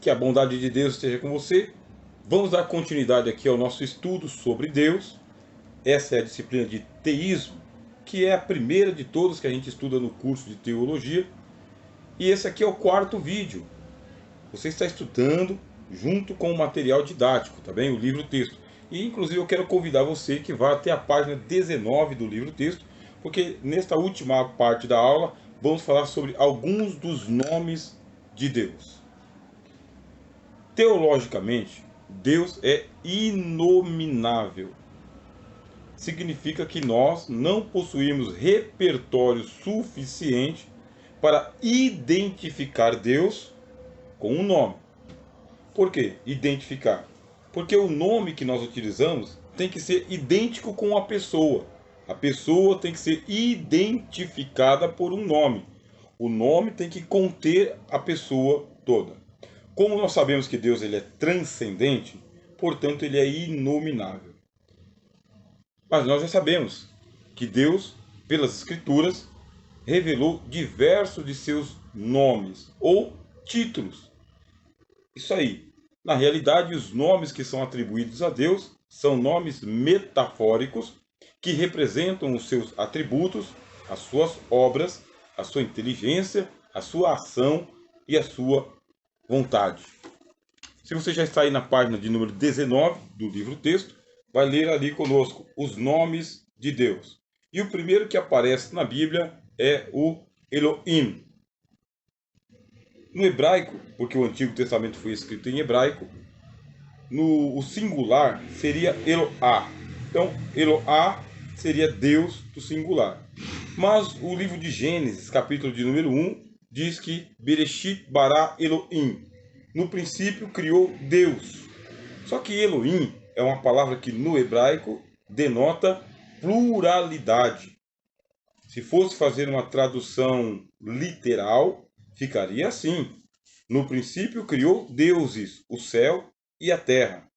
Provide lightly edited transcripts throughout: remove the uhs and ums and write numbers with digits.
Que a bondade de Deus esteja com você. Vamos dar continuidade aqui ao nosso estudo sobre Deus. Essa é a disciplina de teísmo, que é a primeira de todas que a gente estuda no curso de teologia. E esse aqui é o quarto vídeo. Você está estudando junto com o material didático, tá bem? O livro-texto. E inclusive eu quero convidar você que vá até a página 19 do livro-texto, porque nesta última parte da aula vamos falar sobre alguns dos nomes de Deus. Teologicamente, Deus é inominável. Significa que nós não possuímos repertório suficiente para identificar Deus com um nome. Por que identificar? Porque o nome que nós utilizamos tem que ser idêntico com a pessoa. A pessoa tem que ser identificada por um nome. O nome tem que conter a pessoa toda. Como nós sabemos que Deus ele é transcendente, portanto ele é inominável. Mas nós já sabemos que Deus, pelas Escrituras, revelou diversos de seus nomes ou títulos. Isso aí. Na realidade, os nomes que são atribuídos a Deus são nomes metafóricos que representam os seus atributos, as suas obras, a sua inteligência, a sua ação e a sua vontade. Se você já está aí na página de número 19 do livro-texto, vai ler ali conosco os nomes de Deus. E o primeiro que aparece na Bíblia é o Elohim. No hebraico, porque o Antigo Testamento foi escrito em hebraico, o singular seria Eloá. Então, Eloá seria Deus do singular. Mas o livro de Gênesis, capítulo de número 1, diz que Bereshit bara Elohim. No princípio criou Deus. Só que Elohim é uma palavra que no hebraico denota pluralidade. Se fosse fazer uma tradução literal, ficaria assim: no princípio criou deuses, o céu e a terra.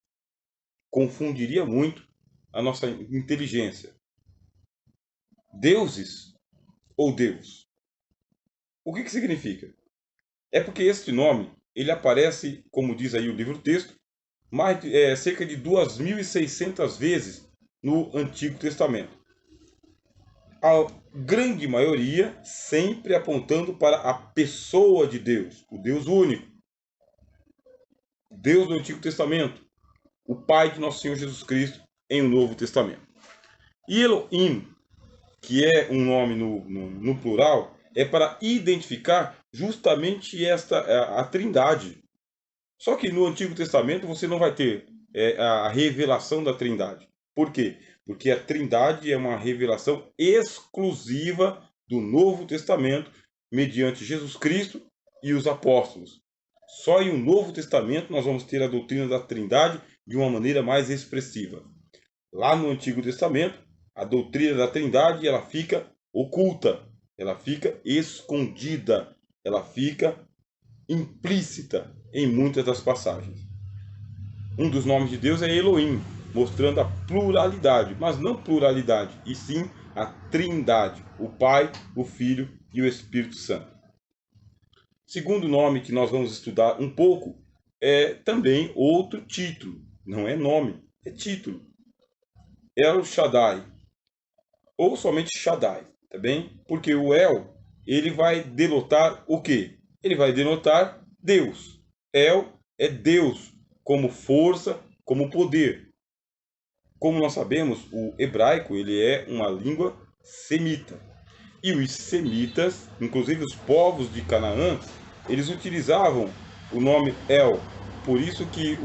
Confundiria muito a nossa inteligência. Deuses ou Deus? O que significa? É porque este nome ele aparece, como diz aí o livro-texto, cerca de 2.600 vezes no Antigo Testamento. A grande maioria sempre apontando para a pessoa de Deus, o Deus único. Deus do Antigo Testamento, o Pai de nosso Senhor Jesus Cristo em o Novo Testamento. E Elohim, que é um nome no plural, é para identificar justamente a trindade. Só que no Antigo Testamento você não vai ter a revelação da trindade. Por quê? Porque a trindade é uma revelação exclusiva do Novo Testamento, mediante Jesus Cristo e os apóstolos. Só em um Novo Testamento nós vamos ter a doutrina da trindade de uma maneira mais expressiva. Lá no Antigo Testamento, a doutrina da trindade ela fica oculta, ela fica escondida, ela fica implícita em muitas das passagens. Um dos nomes de Deus é Elohim, mostrando a pluralidade, mas não pluralidade, e sim a trindade, o Pai, o Filho e o Espírito Santo. Segundo nome que nós vamos estudar um pouco é também outro título, não é nome, é título. El Shaddai, ou somente Shaddai, tá bem? Porque o El, ele vai denotar o quê? Ele vai denotar Deus. El é Deus, como força, como poder. Como nós sabemos, o hebraico ele é uma língua semita. E os semitas, inclusive os povos de Canaã, eles utilizavam o nome El. Por isso que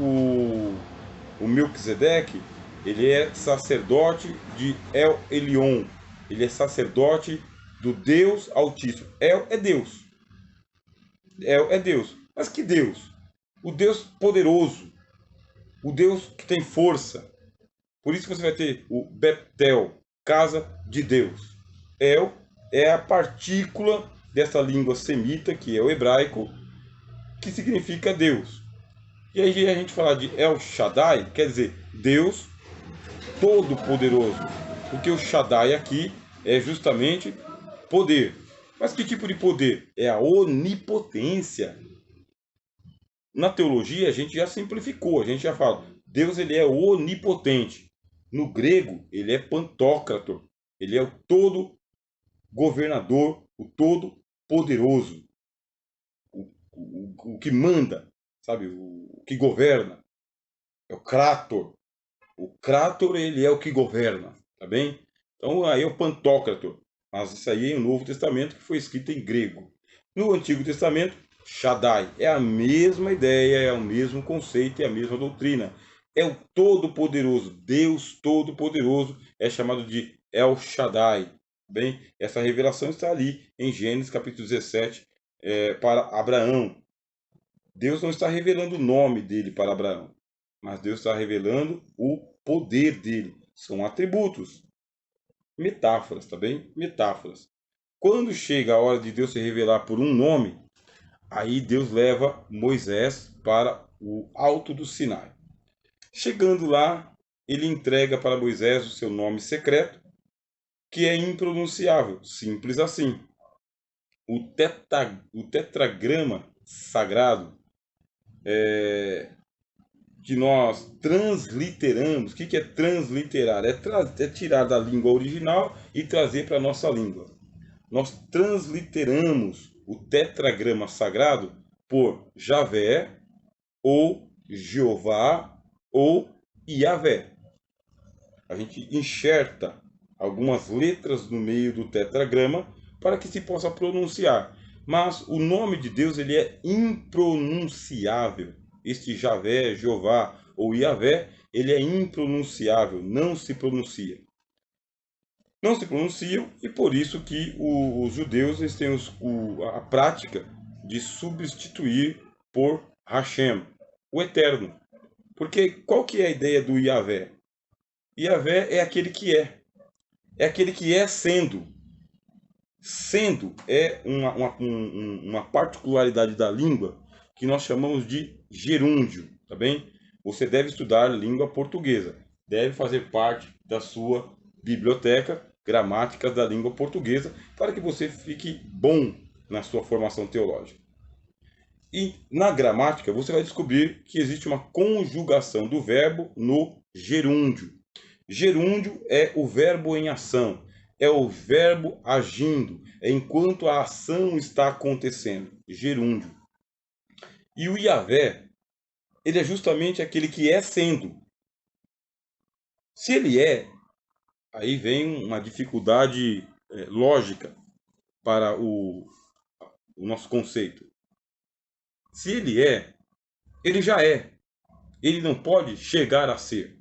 o Melquisedeque, ele é sacerdote de El Elyon. Ele é sacerdote do Deus Altíssimo. El é Deus. El é Deus. Mas que Deus? O Deus poderoso. O Deus que tem força. Por isso você vai ter o Betel, casa de Deus. El é a partícula dessa língua semita, que é o hebraico, que significa Deus. E aí a gente falar de El Shaddai, quer dizer Deus Todo-Poderoso. Porque o Shaddai aqui é justamente poder. Mas que tipo de poder? É a onipotência. Na teologia, a gente já simplificou, a gente já fala, Deus ele é onipotente. No grego, ele é pantocrator. Ele é o todo governador, o todo poderoso, o que manda, sabe? O que governa. É o Krator. O Krator, ele é o que governa, tá bem? Então, aí é o Pantocrator. Mas isso aí é o Novo Testamento, que foi escrito em grego. No Antigo Testamento, Shaddai. É a mesma ideia, é o mesmo conceito, é a mesma doutrina. É o Todo-Poderoso. Deus Todo-Poderoso é chamado de El Shaddai. Bem, essa revelação está ali em Gênesis capítulo 17, para Abraão. Deus não está revelando o nome dele para Abraão, mas Deus está revelando o poder dele. São atributos, metáforas, tá bem? Metáforas. Quando chega a hora de Deus se revelar por um nome, aí Deus leva Moisés para o alto do Sinai. Chegando lá, ele entrega para Moisés o seu nome secreto, que é impronunciável, simples assim. O tetragrama sagrado que nós transliteramos. O que é transliterar? É tirar da língua original e trazer para a nossa língua. Nós transliteramos o tetragrama sagrado por Javé, ou Jeová, ou Iavé. A gente enxerta algumas letras no meio do tetragrama para que se possa pronunciar. Mas o nome de Deus ele é impronunciável. Este Javé, Jeová ou Iavé, ele é impronunciável, não se pronuncia. Não se pronunciam e por isso que os judeus eles têm a prática de substituir por Hashem, o Eterno. Porque qual que é a ideia do Iavé? Iavé é aquele que é. É aquele que é sendo. Sendo é uma particularidade da língua que nós chamamos de gerúndio, tá bem? Você deve estudar língua portuguesa. Deve fazer parte da sua biblioteca gramáticas da língua portuguesa para que você fique bom na sua formação teológica. E na gramática você vai descobrir que existe uma conjugação do verbo no gerúndio. Gerúndio é o verbo em ação, é o verbo agindo, é enquanto a ação está acontecendo. Gerúndio. E o Iavé, ele é justamente aquele que é sendo. Se ele é, aí vem uma dificuldade lógica para o nosso conceito. Se ele já é. Ele não pode chegar a ser.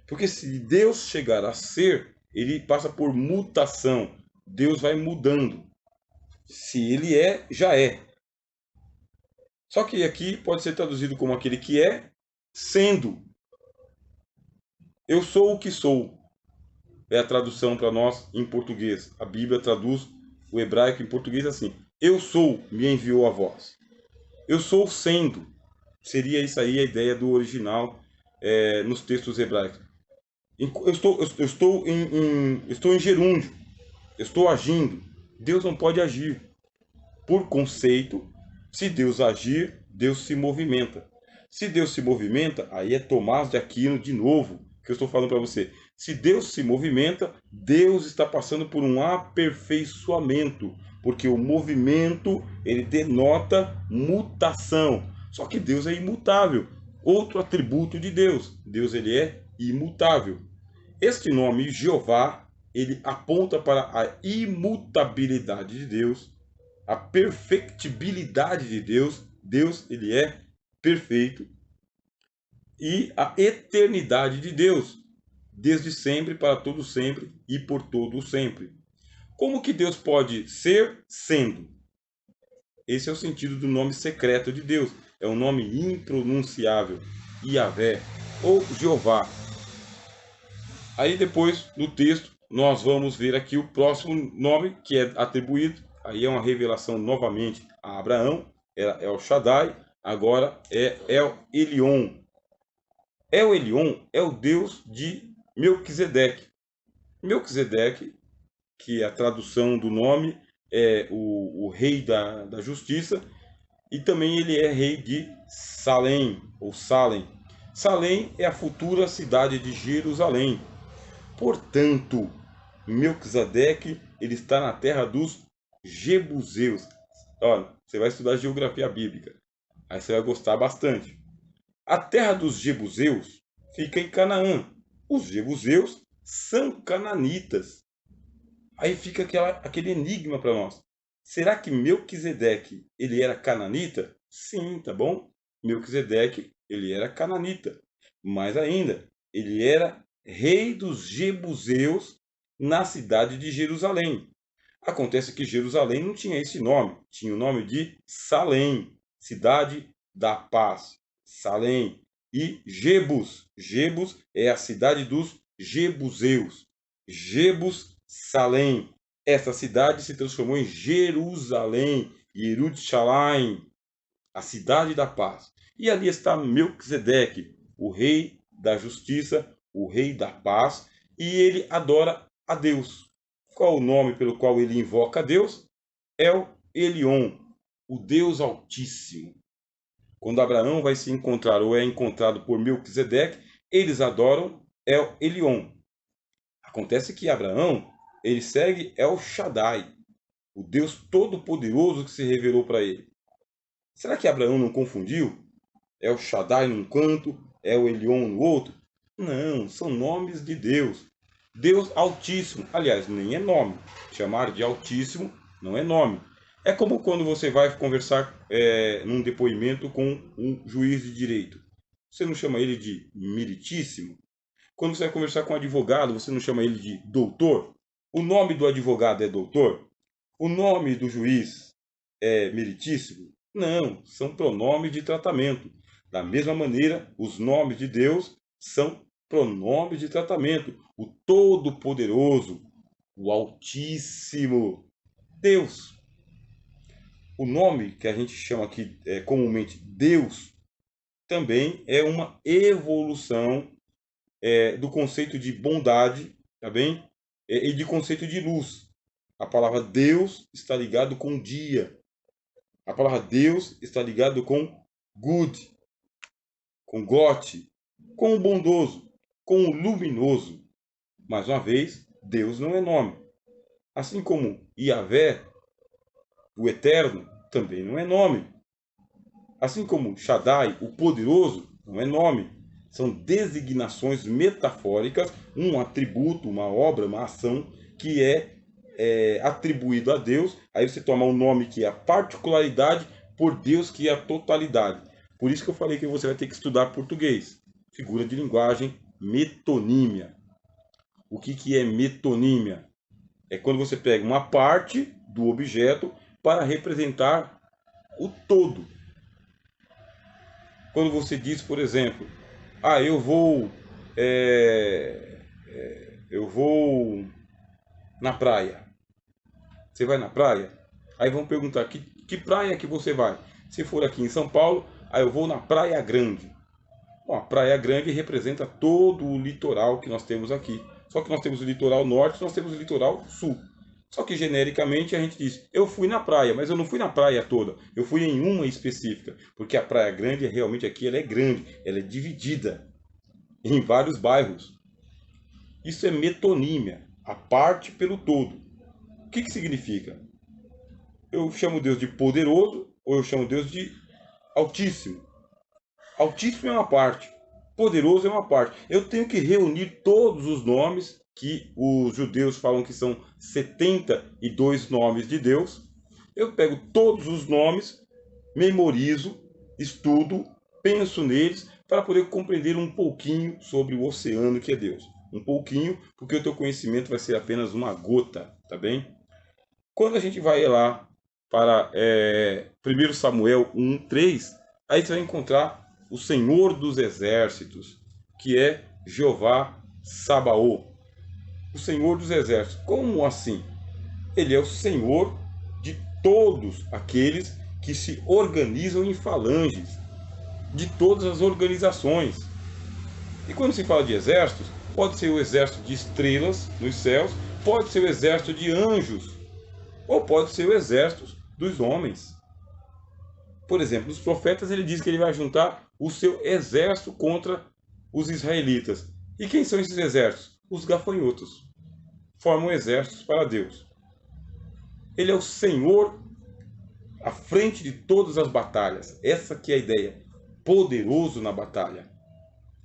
Porque se Deus chegar a ser, ele passa por mutação. Deus vai mudando. Se ele é, já é. Só que aqui pode ser traduzido como aquele que é sendo. Eu sou o que sou. É a tradução para nós em português. A Bíblia traduz o hebraico em português assim: eu sou, me enviou a vós. Eu sou sendo. Seria isso aí a ideia do original nos textos hebraicos. Eu estou em gerúndio. Eu estou agindo. Deus não pode agir. Por conceito, se Deus agir, Deus se movimenta. Se Deus se movimenta, aí é Tomás de Aquino de novo, que eu estou falando para você. Se Deus se movimenta, Deus está passando por um aperfeiçoamento, porque o movimento, ele denota mutação. Só que Deus é imutável. Outro atributo de Deus, Deus ele é imutável. Este nome, Jeová, ele aponta para a imutabilidade de Deus, a perfectibilidade de Deus. Deus, ele é perfeito. E a eternidade de Deus, desde sempre, para todo sempre e por todo sempre. Como que Deus pode ser sendo? Esse é o sentido do nome secreto de Deus. É um nome impronunciável, Iavé ou Jeová. Aí depois, no texto, nós vamos ver aqui o próximo nome que é atribuído. Aí é uma revelação novamente a Abraão. É o Shaddai. Agora é El Elyon. El Elyon é o Deus de Melquisedeque. Melquisedeque, que a tradução do nome é o rei da justiça. E também ele é rei de Salém, ou Salem. Salém é a futura cidade de Jerusalém. Portanto, Melquisedeque, ele está na terra dos Jebuseus. Olha, você vai estudar geografia bíblica. Aí você vai gostar bastante. A terra dos Jebuseus fica em Canaã. Os Jebuseus são cananitas. Aí fica aquele enigma para nós. Será que Melquisedeque, ele era cananita? Sim, tá bom? Melquisedeque, ele era cananita. Mais ainda, ele era rei dos Jebuseus na cidade de Jerusalém. Acontece que Jerusalém não tinha esse nome, tinha o nome de Salém, cidade da paz. Salém. E Jebus. Jebus é a cidade dos Jebuseus. Jebus, Salém. Essa cidade se transformou em Jerusalém, Yerushalayim, a cidade da paz. E ali está Melquisedeque, o rei da justiça, o rei da paz, e ele adora a Deus. Qual o nome pelo qual ele invoca a Deus? El Elyon, o Deus Altíssimo. Quando Abraão vai se encontrar ou é encontrado por Melquisedeque, eles adoram El Elyon. Acontece que Abraão, ele segue El Shaddai, o Deus Todo-Poderoso que se revelou para ele. Será que Abraão não confundiu? El Shaddai num canto, El Elyon no outro? Não, são nomes de Deus. Deus Altíssimo, aliás, nem é nome. Chamar de Altíssimo não é nome. É como quando você vai conversar num depoimento com um juiz de direito. Você não chama ele de meritíssimo? Quando você vai conversar com um advogado, você não chama ele de doutor? O nome do advogado é doutor? O nome do juiz é meritíssimo? Não, são pronomes de tratamento. Da mesma maneira, os nomes de Deus são pronomes de tratamento. O Todo-Poderoso, o Altíssimo, Deus. O nome que a gente chama aqui comumente Deus também é uma evolução do conceito de bondade, tá bem? E de conceito de luz. A palavra Deus está ligado com dia. A palavra Deus está ligado com good, com got, com o bondoso, com o luminoso. Mais uma vez, Deus não é nome. Assim como Yahvé, o Eterno, também não é nome. Assim como Shaddai, o Poderoso, não é nome. São designações metafóricas, um atributo, uma obra, uma ação que é atribuído a Deus. Aí você toma um nome que é a particularidade por Deus que é a totalidade. Por isso que eu falei que você vai ter que estudar português. Figura de linguagem, metonímia. O que é metonímia? É quando você pega uma parte do objeto para representar o todo. Quando você diz, por exemplo, eu vou na praia. Você vai na praia? Aí vão perguntar, que praia que você vai? Se for aqui em São Paulo, eu vou na Praia Grande. Bom, a Praia Grande representa todo o litoral que nós temos aqui. Só que nós temos o litoral norte, nós temos o litoral sul. Só que genericamente a gente diz, eu fui na praia, mas eu não fui na praia toda. Eu fui em uma específica, porque a Praia Grande realmente aqui ela é grande, ela é dividida em vários bairros. Isso é metonímia, a parte pelo todo. O que significa? Eu chamo Deus de poderoso ou eu chamo Deus de altíssimo. Altíssimo é uma parte, poderoso é uma parte. Eu tenho que reunir todos os nomes que os judeus falam que são 72 nomes de Deus. Eu pego todos os nomes, memorizo, estudo, penso neles para poder compreender um pouquinho sobre o oceano que é Deus. Um pouquinho, porque o teu conhecimento vai ser apenas uma gota, tá bem? Quando a gente vai lá para 1 Samuel 1:3, aí você vai encontrar o Senhor dos Exércitos, que é Jeová Sabaoth. O Senhor dos Exércitos. Como assim? Ele é o Senhor de todos aqueles que se organizam em falanges, de todas as organizações. E quando se fala de exércitos, pode ser o exército de estrelas nos céus, pode ser o exército de anjos, ou pode ser o exército dos homens. Por exemplo, nos profetas ele diz que ele vai juntar o seu exército contra os israelitas. E quem são esses exércitos? Os gafanhotos. Formam exércitos para Deus. Ele é o Senhor à frente de todas as batalhas. Essa que é a ideia. Poderoso na batalha.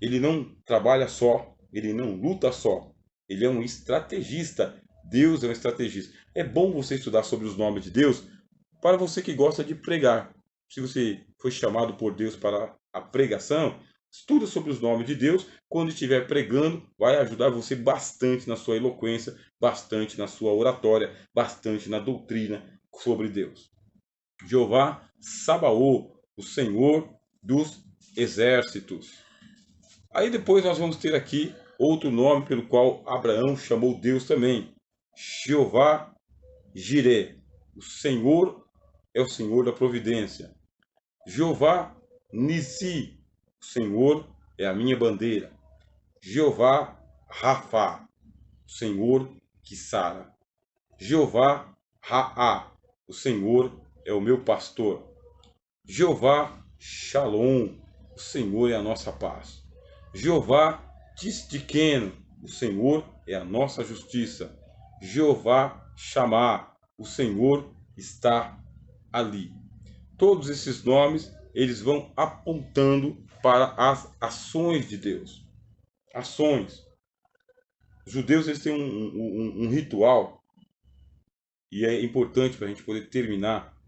Ele não trabalha só, ele não luta só. Ele é um estrategista. Deus é um estrategista. É bom você estudar sobre os nomes de Deus para você que gosta de pregar. Se você foi chamado por Deus para a pregação, estuda sobre os nomes de Deus. Quando estiver pregando, vai ajudar você bastante na sua eloquência, bastante na sua oratória, bastante na doutrina sobre Deus. Jeová Sabaoth, o Senhor dos exércitos. Aí depois nós vamos ter aqui outro nome pelo qual Abraão chamou Deus também. Jeová Jireh, o Senhor é o Senhor da providência. Jeová Nissi, o Senhor é a minha bandeira. Jeová Rafá, o Senhor que sara. Jeová Raá, o Senhor é o meu pastor. Jeová Shalom, o Senhor é a nossa paz. Jeová Tisdiqueno, o Senhor é a nossa justiça. Jeová Chamá, o Senhor está ali. Todos esses nomes, eles vão apontando para as ações de Deus. Ações. Os judeus eles têm um ritual, e é importante para a gente poder terminar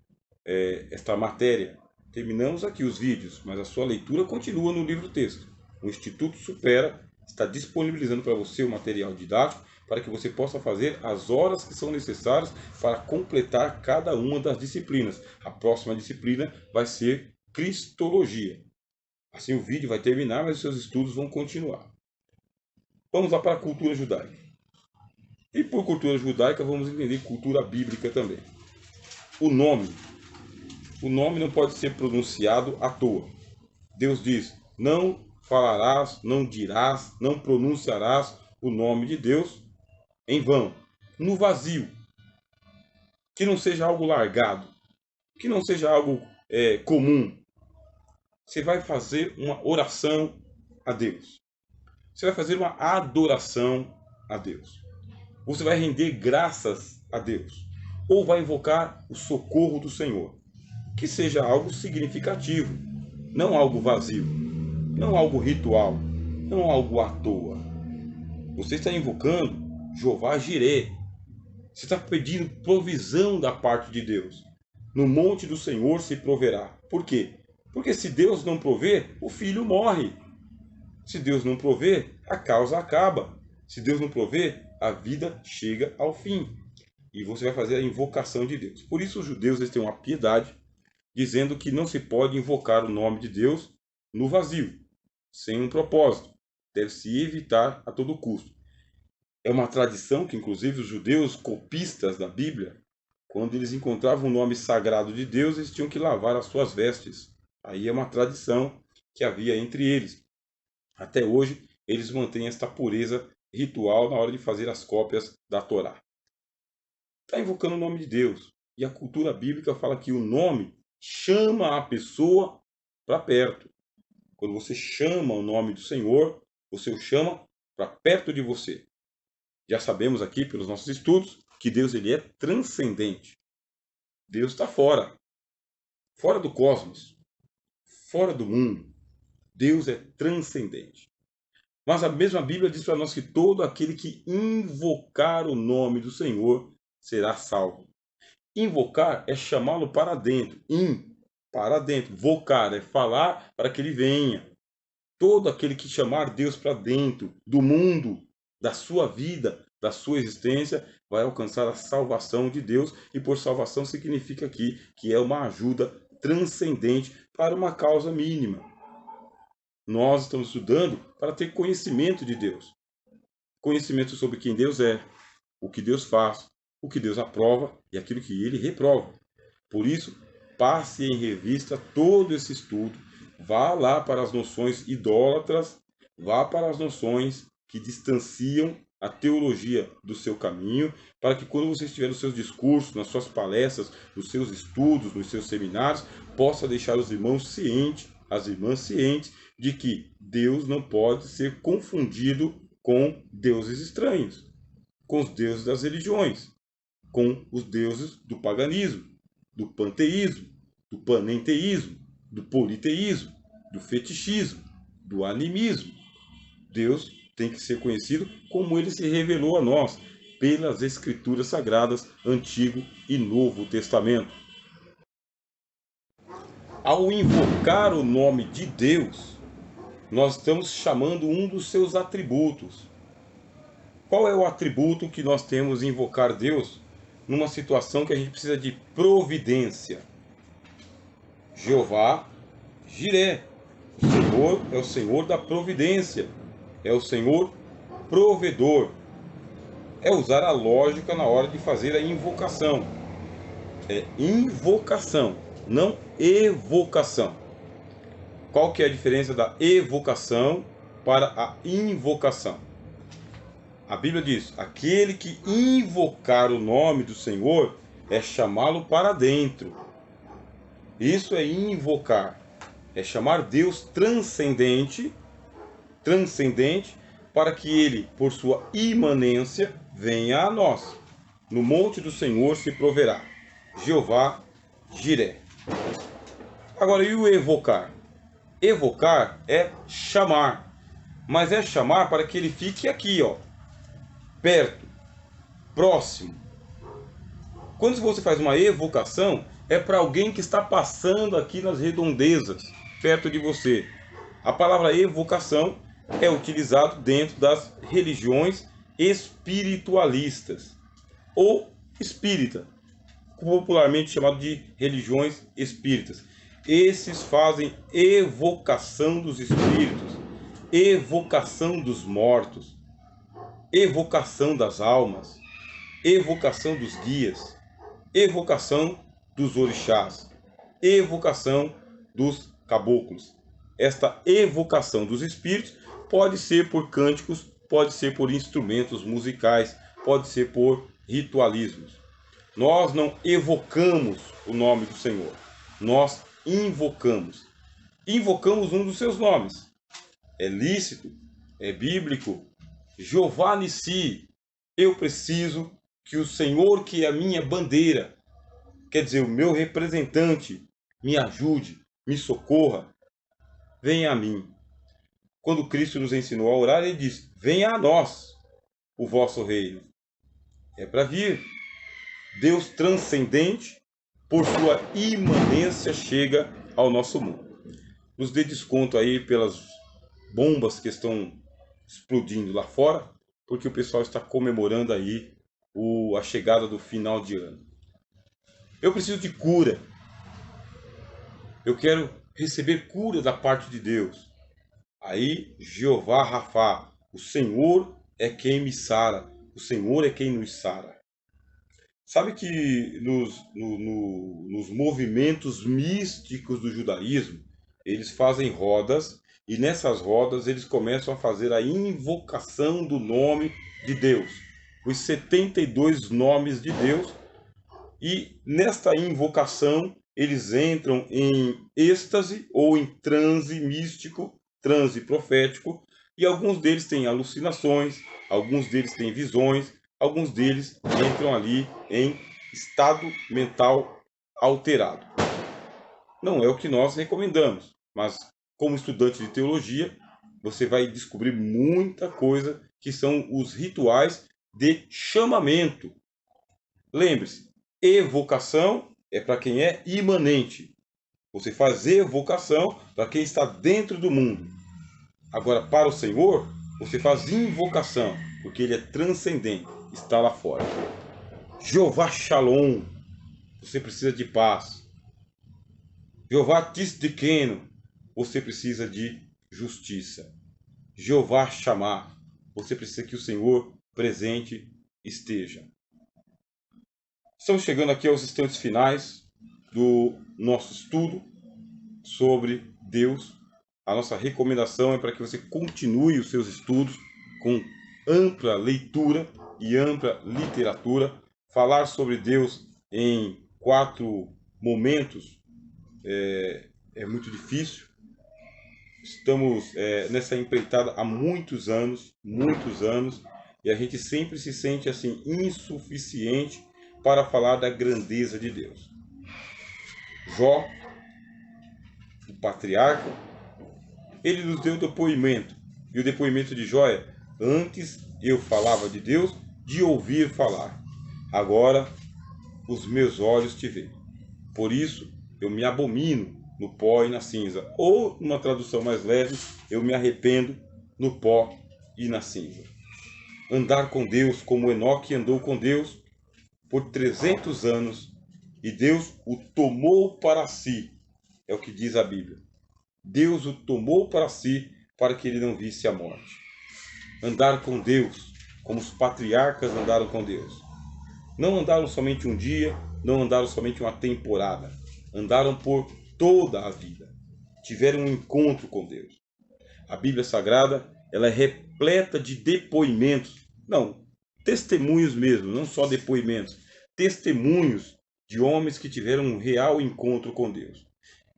esta matéria. Terminamos aqui os vídeos, mas a sua leitura continua no livro-texto. O Instituto Supera está disponibilizando para você o material didático para que você possa fazer as horas que são necessárias para completar cada uma das disciplinas. A próxima disciplina vai ser Cristologia. Assim o vídeo vai terminar, mas os seus estudos vão continuar. Vamos lá para a cultura judaica. E por cultura judaica vamos entender cultura bíblica também. O nome não pode ser pronunciado à toa. Deus diz, não falarás, não dirás, não pronunciarás o nome de Deus em vão, no vazio. Que não seja algo largado, que não seja algo comum. Você vai fazer uma oração a Deus. Você vai fazer uma adoração a Deus. Você vai render graças a Deus. Ou vai invocar o socorro do Senhor. Que seja algo significativo, não algo vazio, não algo ritual, não algo à toa. Você está invocando Jeová Jireh. Você está pedindo provisão da parte de Deus. No monte do Senhor se proverá. Por quê? Porque se Deus não prover, o filho morre. Se Deus não prover, a causa acaba. Se Deus não prover, a vida chega ao fim. E você vai fazer a invocação de Deus. Por isso os judeus eles têm uma piedade, dizendo que não se pode invocar o nome de Deus no vazio, sem um propósito. Deve-se evitar a todo custo. É uma tradição que, inclusive, os judeus copistas da Bíblia, quando eles encontravam o nome sagrado de Deus, eles tinham que lavar as suas vestes. Aí é uma tradição que havia entre eles. Até hoje, eles mantêm esta pureza ritual na hora de fazer as cópias da Torá. Está invocando o nome de Deus. E a cultura bíblica fala que o nome chama a pessoa para perto. Quando você chama o nome do Senhor, você o chama para perto de você. Já sabemos aqui, pelos nossos estudos, que Deus ele é transcendente. Deus está fora. Fora do cosmos. Fora do mundo. Deus é transcendente. Mas a mesma Bíblia diz para nós que todo aquele que invocar o nome do Senhor será salvo. Invocar é chamá-lo para dentro. Para dentro. Vocar é falar para que ele venha. Todo aquele que chamar Deus para dentro do mundo, da sua vida, da sua existência, vai alcançar a salvação de Deus. E por salvação significa aqui que é uma ajuda transcendente para uma causa mínima. Nós estamos estudando para ter conhecimento de Deus. Conhecimento sobre quem Deus é, o que Deus faz, o que Deus aprova e aquilo que Ele reprova. Por isso, passe em revista todo esse estudo. Vá lá para as noções idólatras, vá para as noções que distanciam a teologia do seu caminho, para que quando você estiver nos seus discursos, nas suas palestras, nos seus estudos, nos seus seminários, possa deixar os irmãos cientes, as irmãs cientes, de que Deus não pode ser confundido com deuses estranhos, com os deuses das religiões, com os deuses do paganismo, do panteísmo, do panenteísmo, do politeísmo, do fetichismo, do animismo. Deus tem que ser conhecido como ele se revelou a nós, pelas Escrituras Sagradas, Antigo e Novo Testamento. Ao invocar o nome de Deus, nós estamos chamando um dos seus atributos. Qual é o atributo que nós temos em invocar Deus numa situação que a gente precisa de providência? Jeová Jiré. O Senhor é o Senhor da providência. É o Senhor provedor. É usar a lógica na hora de fazer a invocação. É invocação, não evocação. Qual que é a diferença da evocação para a invocação? A Bíblia diz: aquele que invocar o nome do Senhor é chamá-lo para dentro. Isso é invocar. É chamar Deus transcendente, para que ele, por sua imanência, venha a nós. No monte do Senhor se proverá. Jeová Jiré. Agora, e o evocar? Evocar é chamar, mas é chamar para que ele fique aqui, ó, perto, próximo. Quando você faz uma evocação, é para alguém que está passando aqui nas redondezas, perto de você. A palavra evocação é utilizada dentro das religiões espiritualistas ou espírita, popularmente chamado de religiões espíritas. Esses fazem evocação dos espíritos, evocação dos mortos, evocação das almas, evocação dos guias, evocação dos orixás, evocação dos caboclos. Esta evocação dos espíritos pode ser por cânticos, pode ser por instrumentos musicais, pode ser por ritualismos. Nós não evocamos o nome do Senhor, nós invocamos. Invocamos um dos seus nomes. É lícito, é bíblico. Jeová Nissi, eu preciso que o Senhor, que é a minha bandeira, quer dizer, o meu representante, me ajude, me socorra, venha a mim. Quando Cristo nos ensinou a orar, ele disse: venha a nós o vosso reino. É para vir. Deus transcendente, por sua imanência, chega ao nosso mundo. Nos dê desconto aí pelas bombas que estão explodindo lá fora, porque o pessoal está comemorando aí a chegada do final de ano. Eu preciso de cura. Eu quero receber cura da parte de Deus. Aí, Jeová Rafá, o Senhor é quem me sara, o Senhor é quem nos sara. Sabe que nos movimentos místicos do judaísmo, eles fazem rodas, e nessas rodas eles começam a fazer a invocação do nome de Deus, os 72 nomes de Deus, e nesta invocação eles entram em êxtase ou em transe místico, transe profético, e alguns deles têm alucinações, alguns deles têm visões, alguns deles entram ali em estado mental alterado. Não é o que nós recomendamos, mas como estudante de teologia, você vai descobrir muita coisa que são os rituais de chamamento. Lembre-se, evocação é para quem é imanente. Você faz evocação para quem está dentro do mundo. Agora, para o Senhor, você faz invocação, porque ele é transcendente, está lá fora. Jeová Shalom, você precisa de paz. Jeová Tisdikeno, você precisa de justiça. Jeová Shammah, você precisa que o Senhor presente esteja. Estamos chegando aqui aos instantes finais do nosso estudo sobre Deus. A nossa recomendação é para que você continue os seus estudos com ampla leitura e ampla literatura. Falar sobre Deus em 4 momentos é muito difícil. Estamos nessa empreitada há muitos anos, e a gente sempre se sente assim insuficiente para falar da grandeza de Deus. Jó, o patriarca, ele nos deu depoimento, e o depoimento de Jó é: antes eu falava de Deus de ouvir falar, agora os meus olhos te veem. Por isso eu me abomino no pó e na cinza. Ou, numa tradução mais leve, eu me arrependo no pó e na cinza. Andar com Deus como Enoque andou com Deus por 300 anos, e Deus o tomou para si. É o que diz a Bíblia. Deus o tomou para si para que ele não visse a morte. Andar com Deus como os patriarcas andaram com Deus. Não andaram somente um dia, não andaram somente uma temporada. Andaram por toda a vida. Tiveram um encontro com Deus. A Bíblia Sagrada, ela é repleta de depoimentos. Não, testemunhos mesmo, não só depoimentos. Testemunhos de homens que tiveram um real encontro com Deus.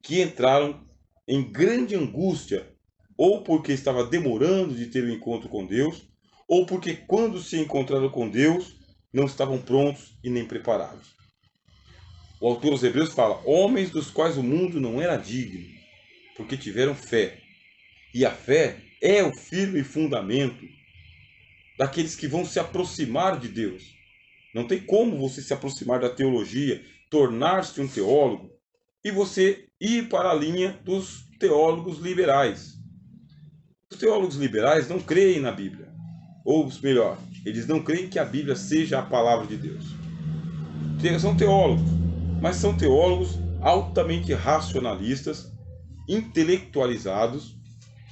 Que entraram em grande angústia, ou porque estava demorando de ter um encontro com Deus, ou porque quando se encontraram com Deus, não estavam prontos e nem preparados. O autor aos Hebreus fala: homens dos quais o mundo não era digno, porque tiveram fé. E a fé é o firme fundamento daqueles que vão se aproximar de Deus. Não tem como você se aproximar da teologia, tornar-se um teólogo, e você ir para a linha dos teólogos liberais. Os teólogos liberais não creem na Bíblia. Ou melhor, eles não creem que a Bíblia seja a palavra de Deus. São teólogos, mas são teólogos altamente racionalistas, intelectualizados,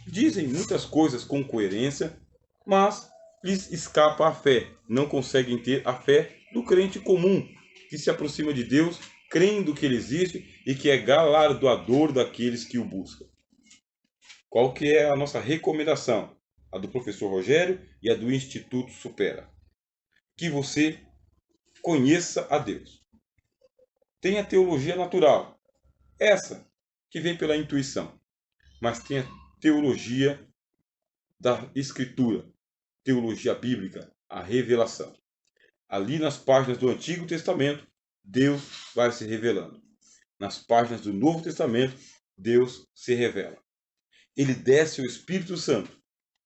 dizem muitas coisas com coerência, mas lhes escapa a fé. Não conseguem ter a fé do crente comum, que se aproxima de Deus, crendo que Ele existe e que é galardoador daqueles que o buscam. Qual que é a nossa recomendação? A do professor Rogério e a do Instituto Supera. Que você conheça a Deus. Tem a teologia natural, essa que vem pela intuição, mas tem a teologia da Escritura, teologia bíblica, a revelação. Ali nas páginas do Antigo Testamento, Deus vai se revelando. Nas páginas do Novo Testamento, Deus se revela. Ele desce o Espírito Santo,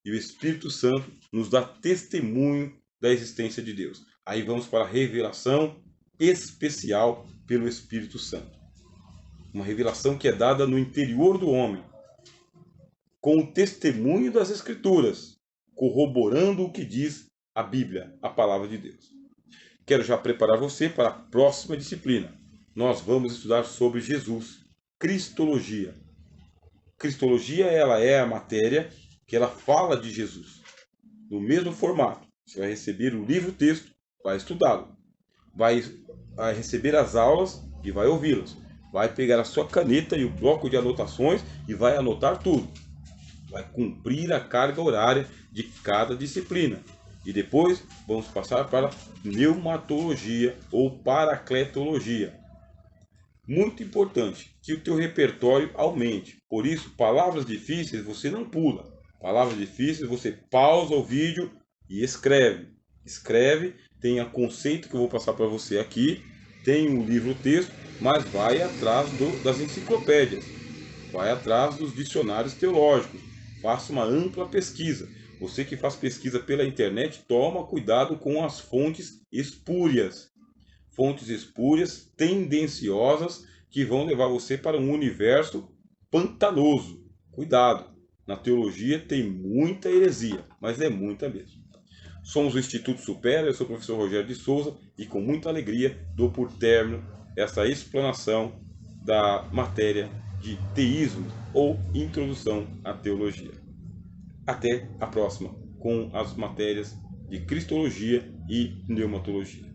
e o Espírito Santo nos dá testemunho da existência de Deus. Aí vamos para a revelação especial pelo Espírito Santo. Uma revelação que é dada no interior do homem, com o testemunho das Escrituras, corroborando o que diz a Bíblia, a palavra de Deus. Quero já preparar você para a próxima disciplina. Nós vamos estudar sobre Jesus, Cristologia. Cristologia, ela é a matéria que ela fala de Jesus. No mesmo formato, você vai receber o livro-texto, vai estudá-lo. Vai receber as aulas e vai ouvi-las. Vai pegar a sua caneta e o bloco de anotações e vai anotar tudo. Vai cumprir a carga horária de cada disciplina. E depois vamos passar para pneumatologia ou paracletologia. Muito importante que o teu repertório aumente. Por isso, palavras difíceis você não pula. Palavras difíceis você pausa o vídeo e escreve. Escreve, tem o conceito que eu vou passar para você aqui, tem um livro-texto, mas vai atrás das enciclopédias, vai atrás dos dicionários teológicos, faça uma ampla pesquisa. Você que faz pesquisa pela internet, toma cuidado com as fontes espúrias. Fontes espúrias, tendenciosas, que vão levar você para um universo pantanoso. Cuidado, na teologia tem muita heresia, mas é muita mesmo. Somos o Instituto Supera, eu sou o professor Rogério de Souza e com muita alegria dou por término essa explanação da matéria de teísmo ou introdução à teologia. Até a próxima com as matérias de Cristologia e Pneumatologia.